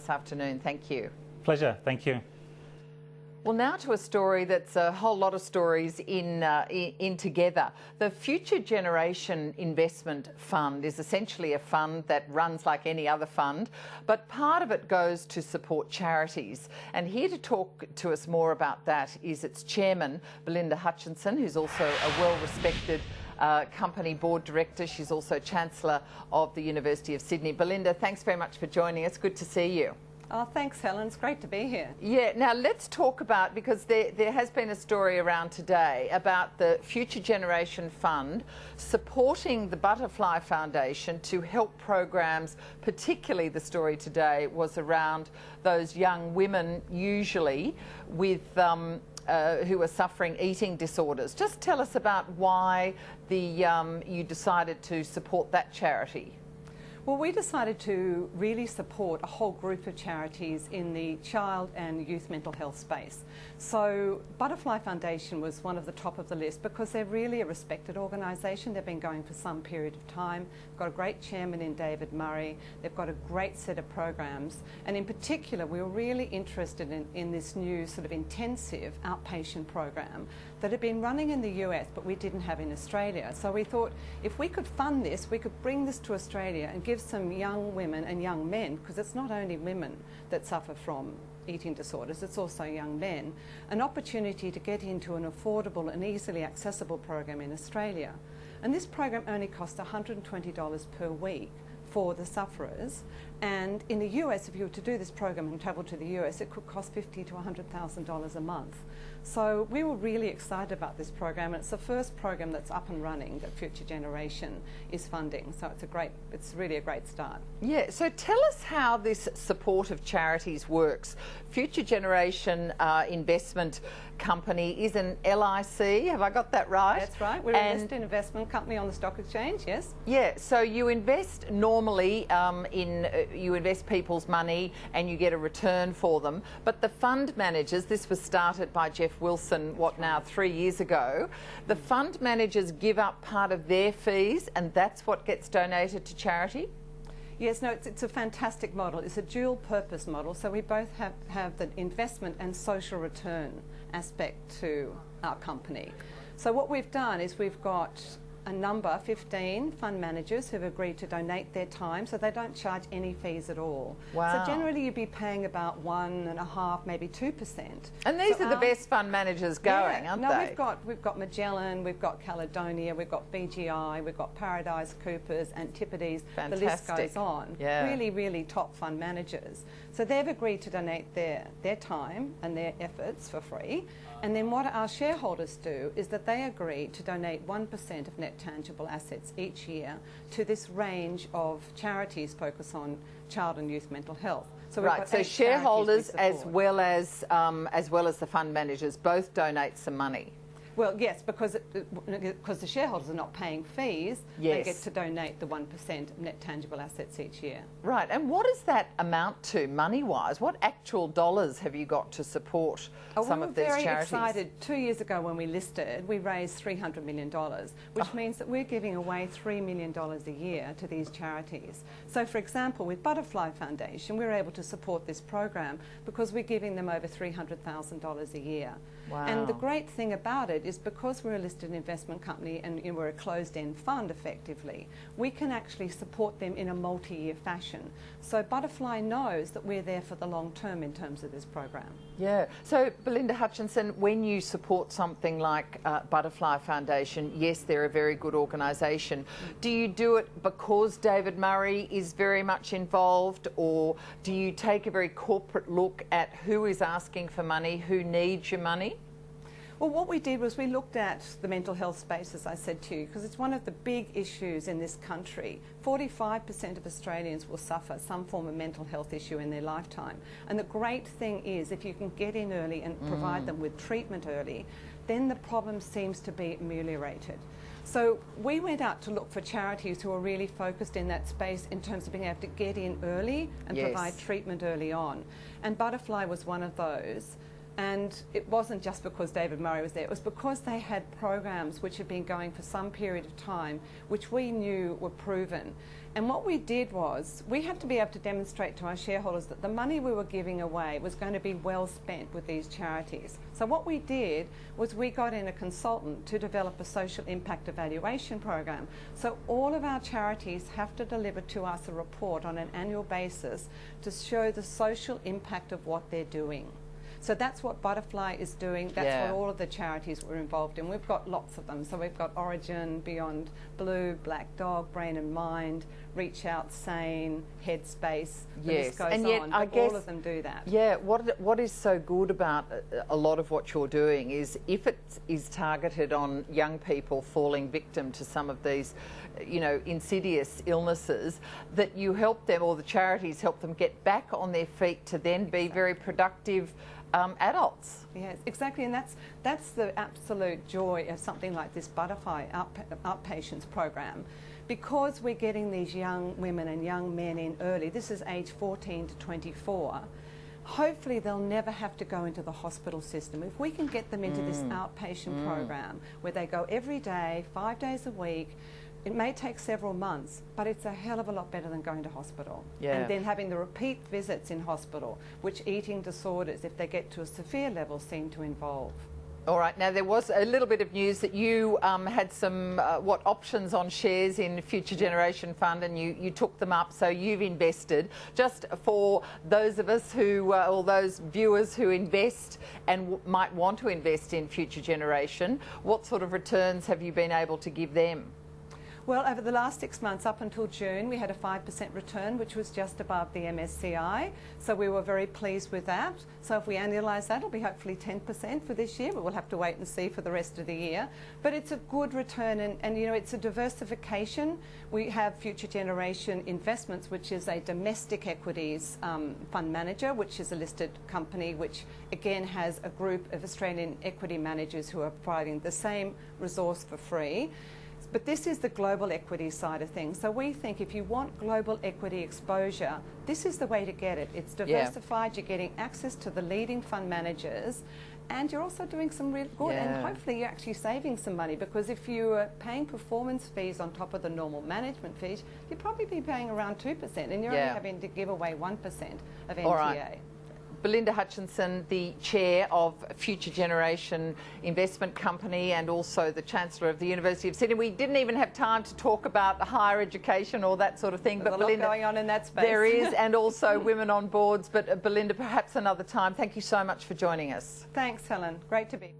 this afternoon. Thank you. Pleasure, thank you. Well, now to a story that's a whole lot of stories in together. The Future Generation Investment Fund is essentially a fund that runs like any other fund, but part of it goes to support charities. And here to talk to us more about that is its chairman, Belinda Hutchinson, who's also a well-respected company board director. She's also Chancellor of the University of Sydney. Belinda, thanks very much for joining us. Good to see you. Oh, thanks, Helen. It's great to be here. Yeah, now let's talk about, because there has been a story around today about the Future Generation Fund supporting the Butterfly Foundation to help programs, particularly the story today was around those young women, usually with who are suffering eating disorders. Just tell us about why you decided to support that charity. Well, we decided to really support a whole group of charities in the child and youth mental health space. So Butterfly Foundation was one of the top of the list because they're really a respected organisation. They've been going for some period of time. They've got a great chairman in David Murray. They've got a great set of programs. And in particular, we were really interested in this new sort of intensive outpatient program that had been running in the US, but we didn't have in Australia. So we thought if we could fund this, we could bring this to Australia and give some young women and young men, because it's not only women that suffer from eating disorders, it's also young men, an opportunity to get into an affordable and easily accessible program in Australia. And this program only costs $120 per week for the sufferers, and in the US, if you were to do this program and travel to the US, it could cost $50,000 to $100,000 a month. So we were really excited about this program, and it's the first program that's up and running that Future Generation is funding. So it's really a great start. Yeah, so tell us how this support of charities works. Future Generation Investment Company is an LIC, have I got that right? That's right, we're a listed investment company on the stock exchange, yes. Yeah, so you invest normally you invest people's money and you get a return for them, but the fund managers, this was started by Jeff Wilson, what now, 3 years ago, the fund managers give up part of their fees and that's what gets donated to charity? Yes, no, it's a fantastic model. It's a dual purpose model, so we both have the investment and social return aspect to our company. So what we've done is we've got a number, 15 fund managers who've agreed to donate their time, so they don't charge any fees at all. Wow. So generally you'd be paying about 1.5%, maybe 2%. And these are the best fund managers going, aren't they? We've got Magellan, we've got Caledonia, we've got BGI, we've got Paradise Coopers, Antipodes, Fantastic. The list goes on. Yeah. Really, really top fund managers. So they've agreed to donate their time and their efforts for free. And then what our shareholders do is that they agree to donate 1% of net tangible assets each year to this range of charities focused on child and youth mental health. So right, so shareholders as well as the fund managers both donate some money. Well, yes, because the shareholders are not paying fees, yes. They get to donate the 1% of net tangible assets each year. Right, and what does that amount to money-wise? What actual dollars have you got to support some of these charities? We were very excited. 2 years ago when we listed, we raised $300 million, which means that we're giving away $3 million a year to these charities. So, for example, with Butterfly Foundation, we're able to support this program because we're giving them over $300,000 a year. Wow. And the great thing about it is because we're a listed investment company and we're a closed-end fund effectively, we can actually support them in a multi-year fashion. So Butterfly knows that we're there for the long term in terms of this program. Yeah. So Belinda Hutchinson, when you support something like Butterfly Foundation, yes, they're a very good organisation. Do you do it because David Murray is very much involved, or do you take a very corporate look at who is asking for money, who needs your money? Well, what we did was we looked at the mental health space, as I said to you, because it's one of the big issues in this country. 45% of Australians will suffer some form of mental health issue in their lifetime. And the great thing is, if you can get in early and provide them with treatment early, then the problem seems to be ameliorated. So we went out to look for charities who are really focused in that space in terms of being able to get in early and yes. provide treatment early on. And Butterfly was one of those. And it wasn't just because David Murray was there, it was because they had programs which had been going for some period of time, which we knew were proven. And what we did was, we had to be able to demonstrate to our shareholders that the money we were giving away was going to be well spent with these charities. So what we did was we got in a consultant to develop a social impact evaluation program. So all of our charities have to deliver to us a report on an annual basis to show the social impact of what they're doing. So that's what Butterfly is doing. That's what all of the charities were involved in. We've got lots of them. So we've got Origin, Beyond Blue, Black Dog, Brain and Mind, Reach Out, Sane, Headspace. The list goes and yet on, I guess all of them do that. Yeah, what is so good about a lot of what you're doing is if it is targeted on young people falling victim to some of these, you know, insidious illnesses, that you help them, or the charities help them get back on their feet to then be very productive adults. Yes, exactly, and that's the absolute joy of something like this Butterfly Outpatients program. Because we're getting these young women and young men in early, this is age 14 to 24, hopefully they'll never have to go into the hospital system. If we can get them into this outpatient program where they go every day, 5 days a week, it may take several months, but it's a hell of a lot better than going to hospital. Yeah. And then having the repeat visits in hospital, which eating disorders, if they get to a severe level, seem to involve. All right, now there was a little bit of news that you had some options on shares in Future Generation Fund, and you took them up, so you've invested. Just for those of us who, or those viewers who invest and might want to invest in Future Generation, what sort of returns have you been able to give them? Well, over the last 6 months, up until June, we had a 5% return, which was just above the MSCI. So we were very pleased with that. So if we annualise that, it'll be hopefully 10% for this year, but we'll have to wait and see for the rest of the year. But it's a good return, and you know, it's a diversification. We have Future Generation Investments, which is a domestic equities fund manager, which is a listed company, which again has a group of Australian equity managers who are providing the same resource for free. But this is the global equity side of things. So we think if you want global equity exposure, this is the way to get it. It's diversified, you're getting access to the leading fund managers, and you're also doing some real good. And hopefully you're actually saving some money, because if you are paying performance fees on top of the normal management fees, you'd probably be paying around 2%, and you're only having to give away 1% of NTA. All right. Belinda Hutchinson, the chair of Future Generation Investment Company and also the Chancellor of the University of Sydney. We didn't even have time to talk about higher education or that sort of thing. There's but a lot Belinda, going on in that space. There is, and also women on boards. But Belinda, perhaps another time. Thank you so much for joining us. Thanks, Helen. Great to be.